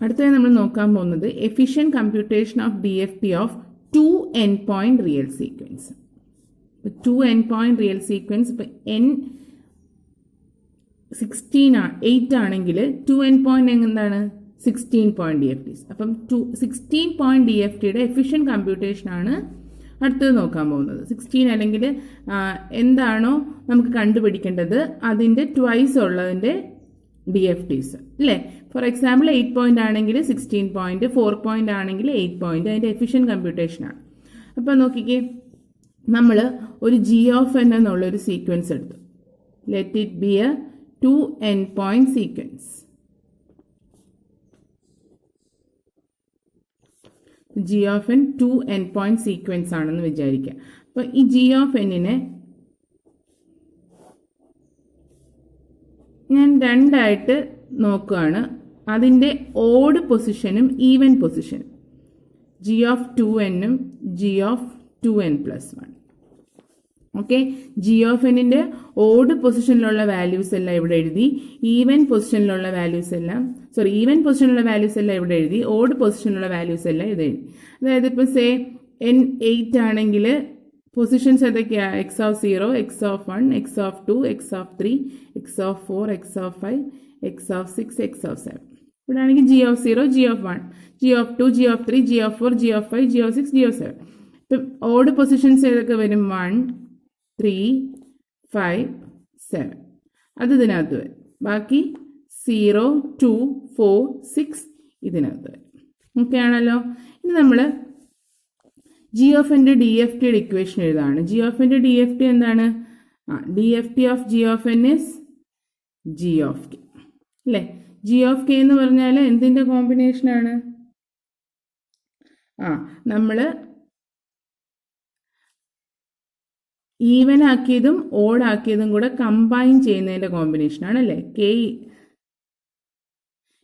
അടുത്തത് നമ്മൾ നോക്കാൻ പോകുന്നത് efficient computation of DFT of 2 end point real sequence. 2 end point real sequence ഇപ്പോൾ n 8 ആണെങ്കിൽ 2 എൻഡ് പോയിന്റ് എന്താണ് 16 പോയിന്റ് DFTs. അപ്പം 16 പോയിന്റ് DFTയുടെ എഫിഷ്യൻറ്റ് കമ്പ്യൂട്ടേഷൻ ആണ് അടുത്തത് നോക്കാൻ പോകുന്നത്. 16 അല്ലെങ്കിൽ എന്താണോ നമുക്ക് കണ്ടുപിടിക്കേണ്ടത് അതിൻ്റെ ട്വൈസ് ഉള്ളതിൻ്റെ DFTs അല്ലേ. ഫോർ എക്സാമ്പിൾ 8 പോയിന്റ് ആണെങ്കിൽ 16 പോയിന്റ്, 4 പോയിന്റ് ആണെങ്കിൽ 8 പോയിന്റ്, അതിൻ്റെ എഫിഷ്യൻറ്റ് കമ്പ്യൂട്ടേഷനാണ്. അപ്പോൾ നോക്കിക്കേ, നമ്മൾ ഒരു G(n) എന്നുള്ളൊരു സീക്വൻസ് എടുത്തു. Let it be a 2 end point sequence. G(n) 2 end point sequence ആണെന്ന് വിചാരിക്കുക. അപ്പോൾ ഈ G(n)നെ ഞാൻ രണ്ടായിട്ട് നോക്കുകയാണ്. അതിൻ്റെ ഓഡ് പൊസിഷനും ഈവൻ പൊസിഷനും, G(2n)ഉം G(2n+1). ഓക്കെ, G(n)ന്റെ ഓഡ് പൊസിഷനിലുള്ള വാല്യൂസ് എല്ലാം ഇവിടെ എഴുതി, ഈവൻ പൊസിഷനിലുള്ള വാല്യൂസ് എല്ലാം ഈവൻ പൊസിഷനിലുള്ള വാല്യൂസ് എല്ലാം ഇവിടെ എഴുതി, ഓഡ് പൊസിഷനിലുള്ള വാല്യൂസ് എല്ലാം ഇത് എഴുതി. അതായത് ഇപ്പോൾ സേ n 8 ആണെങ്കിൽ പൊസിഷൻസ് ഏതൊക്കെയാണ്? x(0), x(1), x(2), x(3), x(4), x(5), x(6), x(7). ഇവിടെ ആണെങ്കിൽ G(0), G(1), G(2), G(3), G(4), G(5), G(6), G(7). ഇപ്പം ഓഡ് പൊസിഷൻസ് ഏതൊക്കെ വരും? 1, 3, 5, 7. അത് ഇതിനകത്ത് വരും. ബാക്കി 0, 2, 4, 6 ഇതിനകത്ത് വരും. ഓക്കെ ആണല്ലോ. ഇനി നമ്മൾ G(n)ന്റെ DFTയുടെ ഇക്വേഷൻ എഴുതാണ്. G(n)ന്റെ DFT എന്താണ്? DFT of G(n) is G(k) അല്ലേ. G(k) എന്ന് പറഞ്ഞാൽ എന്തിൻ്റെ കോമ്പിനേഷനാണ്? നമ്മൾ ഈവൻ ആക്കിയതും ഓഡ് ആക്കിയതും കൂടെ കമ്പൈൻ ചെയ്യുന്നതിൻ്റെ കോമ്പിനേഷനാണ് അല്ലേ.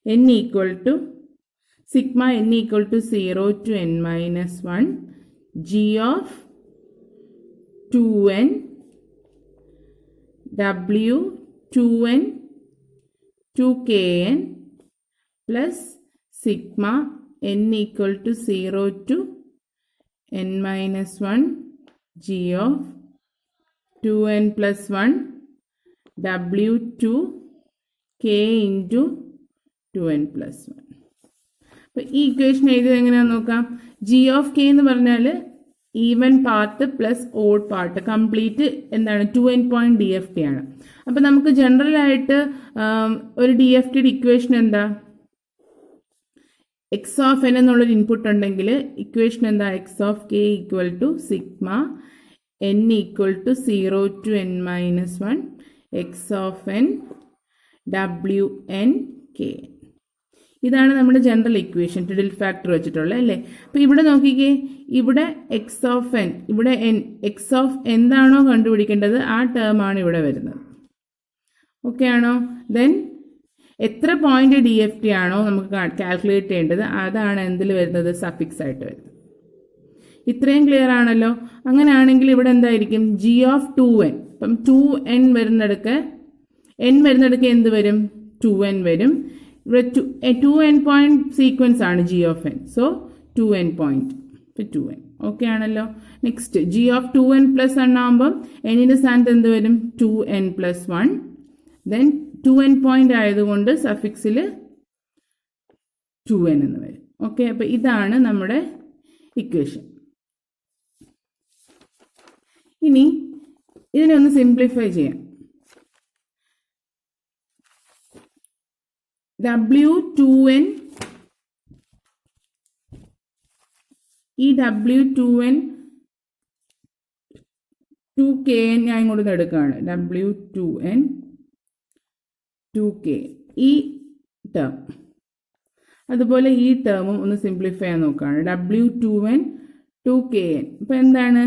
n equal to sigma n equal to 0 to n-1 G of 2n W 2n 2kn plus sigma n equal to 0 to n-1 G of 2n plus 1 W 2 k into 2n plus 1. അപ്പോൾ ഈ equation എഴുതിയത് എങ്ങനെയാണെന്ന് നോക്കാം. G(k) എന്ന് പറഞ്ഞാൽ even part plus odd part complete എന്താണ് 2 end point DFT ആണ്. അപ്പോൾ നമുക്ക് ജനറൽ ആയിട്ട് ഒരു DFTയുടെ ഇക്വേഷൻ എന്താ? x(n) എന്നുള്ളൊരു ഇൻപുട്ട് ഉണ്ടെങ്കിൽ ഇക്വേഷൻ എന്താ? x(k) equal to sigma n equal to 0 to n-1 x(n) Wn k. ഇതാണ് നമ്മുടെ ജനറൽ ഇക്വേഷൻ ടിഡിൽ ഫാക്ടർ വെച്ചിട്ടുള്ളത് അല്ലേ. അപ്പോൾ ഇവിടെ നോക്കിക്കേ, ഇവിടെ x(n), ഇവിടെ x എന്താണോ കണ്ടുപിടിക്കേണ്ടത് ആ ടേം ആണ് ഇവിടെ വരുന്നത്. ഓക്കെ ആണോ? ദെൻ എത്ര പോയിന്റ് DFT ആണോ നമുക്ക് കാൽക്കുലേറ്റ് ചെയ്യേണ്ടത് അതാണ് എന്തിൽ വരുന്നത്? സഫിക്സ് ആയിട്ട് വരുന്നത്. ഇത്രയും ക്ലിയർ ആണല്ലോ. അങ്ങനെയാണെങ്കിൽ ഇവിടെ എന്തായിരിക്കും? G(2n). അപ്പം 2n വരുന്നിടക്ക് എന്ത് വരും? 2n വരും. ഇവിടെ 2 എൻഡ് പോയിന്റ് സീക്വൻസ് ആണ് G(n). So 2 end point 2n. Okay ആണല്ലോ. നെക്സ്റ്റ് G(2n+1) ആകുമ്പം എന്നിൻ്റെ സ്ഥാനത്ത് എന്ത് വരും? 2n+1. ദെൻ 2 എൻഡ് പോയിന്റ് ആയതുകൊണ്ട് സഫിക്സിൽ 2n എന്ന് വരും. ഓക്കെ, അപ്പോൾ ഇതാണ് നമ്മുടെ ഇക്വേഷൻ. ഇനി ഇതിനെ ഒന്ന് സിംപ്ലിഫൈ ചെയ്യാം. W2n, ഈ W2n 2kn ഞാൻ ഇങ്ങോട്ട് എടുക്കുകയാണ്. W2n 2k ഈ ടേം, അതുപോലെ ഈ ടേമും ഒന്ന് സിംപ്ലിഫൈ ചെയ്യാൻ നോക്കുകയാണ്. W2n 2kn. ഇപ്പം എന്താണ്?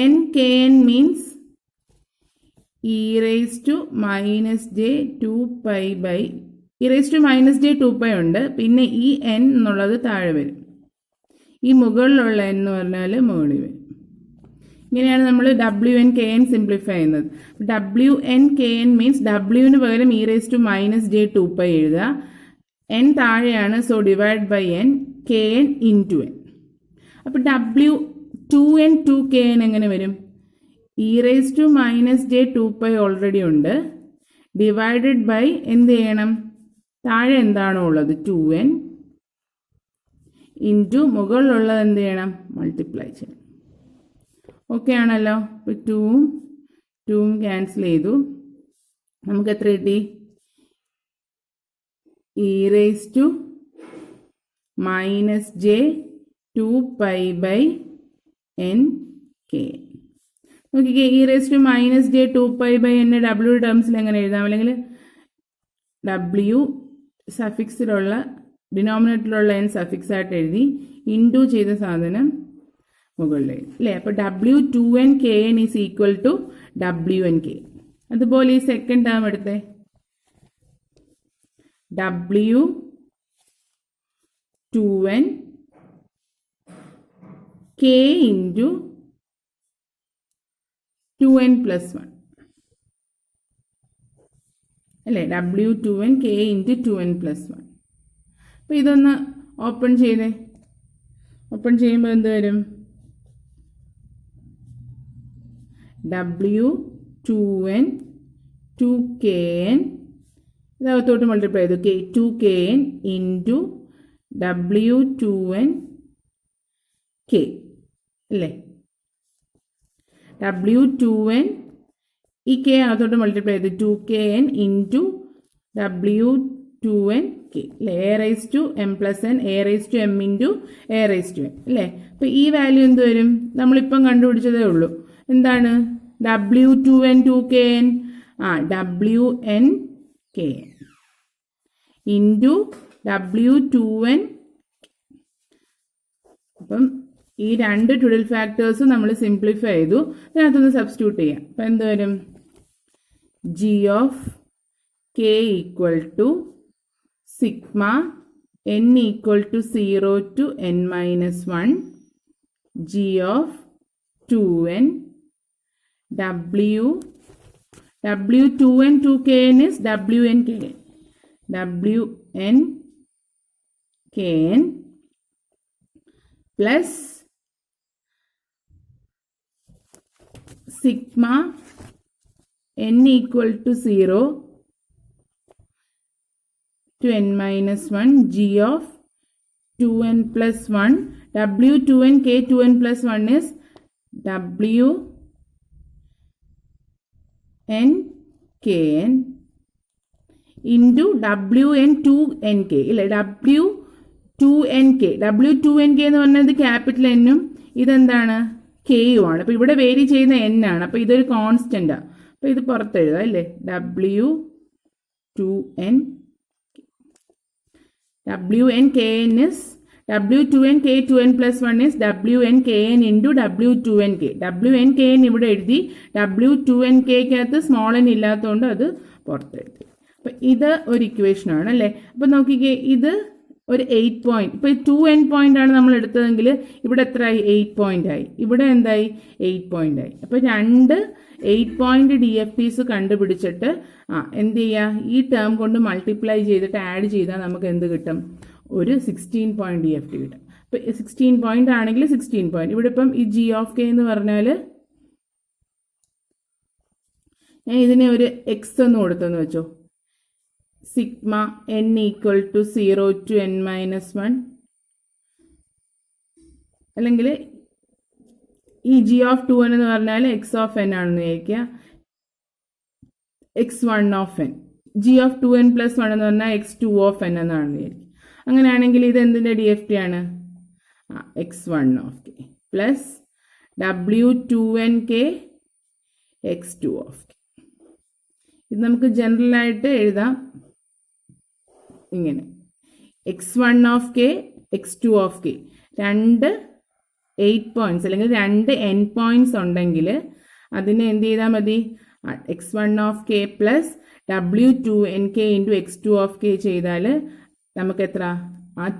Wnkn മീൻസ് e⁻j2π ഉണ്ട്. പിന്നെ ഈ n എന്നുള്ളത് താഴെ വരും. ഈ മുകളിലുള്ള n എന്ന് പറഞ്ഞാൽ മുകളിൽ വരും. ഇങ്ങനെയാണ് നമ്മൾ W N K N simplify ചെയ്യുന്നത്. W N K N means ഡബ്ല്യുവിന് പകരം e⁻j2π എഴുതുക. എൻ താഴെയാണ്, so divide by N, K N into N. അപ്പോൾ ഡബ്ല്യു 2n 2kn എങ്ങനെ വരും? e⁻j2π ഓൾറെഡി ഉണ്ട്, ഡിവൈഡഡ് ബൈ എന്ത് ചെയ്യണം, താഴെ എന്താണോ ഉള്ളത് 2n ഇൻറ്റു മുകളിലുള്ളത് എന്ത് ചെയ്യണം, മൾട്ടിപ്ലൈ ചെയ്യണം. ഓക്കെ ആണല്ലോ. ഇപ്പോൾ 2ഉം ക്യാൻസൽ ചെയ്തു. നമുക്ക് എത്ര കിട്ടി? e⁻j2π/n(k). നോക്കിക്കേ, e⁻j2π/n w ടേംസിൽ എങ്ങനെ എഴുതാം? അല്ലെങ്കിൽ w സഫിക്സിലുള്ള ഡിനോമിനേറ്ററിലുള്ള n സഫിക്സ് ആയിട്ട് എഴുതി ഇൻറ്റു ചെയ്ത സാധനം മുകളിൽ എഴുതി അല്ലേ? അപ്പോൾ w2nkn is equal to wnk. അതുപോലെ ഈ സെക്കൻഡ് ടേം എടുത്തേ, w2nk ഇൻറ്റു 2n+1 അല്ലേ? w2nk into 2n+1. അപ്പോൾ ഇതൊന്ന് ഓപ്പൺ ചെയ്തേ. ഓപ്പൺ ചെയ്യുമ്പോൾ എന്ത് വരും? w2n 2kn ഇതകത്തോട്ട് മൾട്ടിപ്ലൈ ചെയ്തു, 2kn ഇൻറ്റു w2nk അല്ലേ? w2n ഈ k അകത്തോട്ട് മൾട്ടിപ്ലൈ ചെയ്തു, 2kn ഇൻറ്റു w2nk അല്ലേ? a⁻m+n a⁻m ഇൻറ്റു a⁻n അല്ലേ? അപ്പോൾ ഈ വാല്യൂ എന്ത് വരും? നമ്മളിപ്പം കണ്ടുപിടിച്ചതേ ഉള്ളൂ. എന്താണ് w2n 2kn? wnkn into w2n. അപ്പം ഈ രണ്ട് ട്വിഡിൽ ഫാക്ടേഴ്സ് നമ്മൾ സിംപ്ലിഫൈ ചെയ്തു. അതിനകത്തൊന്ന് സബ്സ്റ്റിറ്റ്യൂട്ട് ചെയ്യാം. അപ്പം എന്ത് വരും? g of k equal to sigma n equal to 0 to n-1 g of 2n w2n 2kn is wnkn plus sigma n equal to 0 to n-1 g of 2n plus 1 w2n k 2n plus 1 is wnkn into wn2nk ഇല്ലേ? w2nk എന്ന് പറഞ്ഞത് capital എന്നും ഇതെന്താണ് k യുമാണ്. അപ്പോൾ ഇവിടെ vary ചെയ്യുന്ന n ആണ്. അപ്പോൾ ഇതൊരു കോൺസ്റ്റൻ്റാണ്. അപ്പോൾ ഇത് പുറത്തെഴുതാം അല്ലേ? wnkn is w2nk 2n plus 1 is wnkn into w2nk. wnkn ഇവിടെ എഴുതി, w2nkക്കകത്ത് സ്മോൾ n ഇല്ലാത്തതുകൊണ്ട് അത് പുറത്തെഴുതി. അപ്പം ഇത് ഒരു ഇക്വേഷനാണ് അല്ലേ? അപ്പം നോക്കിക്കേ, ഇത് ഒരു 8 പോയിന്റ്. ഇപ്പോൾ 2n പോയിന്റ് ആണ് നമ്മൾ എടുത്തതെങ്കിൽ ഇവിടെ എത്രയായി? 8 പോയിന്റ് ആയി. ഇവിടെ എന്തായി? 8 പോയിന്റ് ആയി. അപ്പോൾ രണ്ട് 8 പോയിന്റ് DFTs കണ്ടുപിടിച്ചിട്ട് എന്ത് ചെയ്യുക? ഈ ടേം കൊണ്ട് മൾട്ടിപ്ലൈ ചെയ്തിട്ട് ആഡ് ചെയ്താൽ നമുക്ക് എന്ത് കിട്ടും? ഒരു 16 പോയിന്റ് DFT കിട്ടും. അപ്പോൾ 16 പോയിന്റ് ആണെങ്കിൽ 16 പോയിന്റ്. ഇവിടെ ഇപ്പം ഈ g of k എന്ന് പറഞ്ഞാൽ ഞാൻ ഇതിനെ ഒരു x എന്ന് കൊടുത്തെന്ന് വെച്ചോ. Sigma n equal to 0 to n-1 അല്ലെങ്കിൽ ഈ g of 2n എന്ന് പറഞ്ഞാൽ x of n ആണെന്ന് വിചാരിക്കുക. x1 of n, g of 2n plus 1 എന്ന് പറഞ്ഞാൽ x2 of n എന്നാണെന്ന് വിചാരിക്കുക. അങ്ങനെയാണെങ്കിൽ ഇത് എന്തിൻ്റെ DFT ആണ്? x1 of k plus w2nk x2 of k. ഇത് നമുക്ക് ജനറലായിട്ട് എഴുതാം ഇങ്ങനെ, x1 of k x2 of k. രണ്ട് 8 പോയിന്റ്സ് അല്ലെങ്കിൽ രണ്ട് n പോയിന്റ്സ് ഉണ്ടെങ്കിൽ അതിനെ എന്ത് ചെയ്താൽ മതി? x1 of k plus w2nk into x2 of k ചെയ്താൽ നമുക്ക് എത്ര?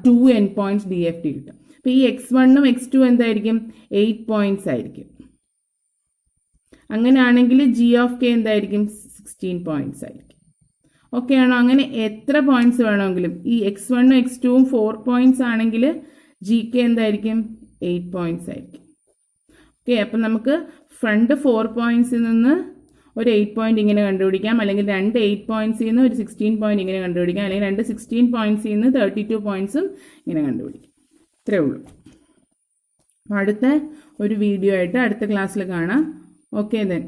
2n പോയിന്റ്സ് DFT കിട്ടും. അപ്പോൾ ഈ x1ഉം x2 എന്തായിരിക്കും? 8 പോയിന്റ്സ് ആയിരിക്കും. അങ്ങനെയാണെങ്കിൽ ജി ഓഫ് കെ എന്തായിരിക്കും 16 പോയിന്റ്സ് ആയിരിക്കും. ഓക്കെ ആണോ? അങ്ങനെ എത്ര പോയിന്റ്സ് വേണമെങ്കിലും ഈ x1ഉം x2ഉം 4 പോയിന്റ്സ് ആണെങ്കിൽ ജി കെ എന്തായിരിക്കും 8 പോയിന്റ്സ് ആയിരിക്കും. ഓക്കെ, അപ്പം നമുക്ക് ഫ്രണ്ട് 4 പോയിന്റ്സിൽ നിന്ന് ഒരു 8 പോയിന്റ് ഇങ്ങനെ കണ്ടുപിടിക്കാം, അല്ലെങ്കിൽ രണ്ട് 8 പോയിന്റ്സിൽ നിന്ന് ഒരു 16 പോയിന്റ് ഇങ്ങനെ കണ്ടുപിടിക്കാം, അല്ലെങ്കിൽ രണ്ട് 16 പോയിന്റ്സിൽ നിന്ന് 32 പോയിന്റ്സും ഇങ്ങനെ കണ്ടുപിടിക്കാം. ഇത്രേ ഉള്ളൂ. അടുത്ത ഒരു വീഡിയോ ആയിട്ട് അടുത്ത ക്ലാസ്സിൽ കാണാം. Okay then.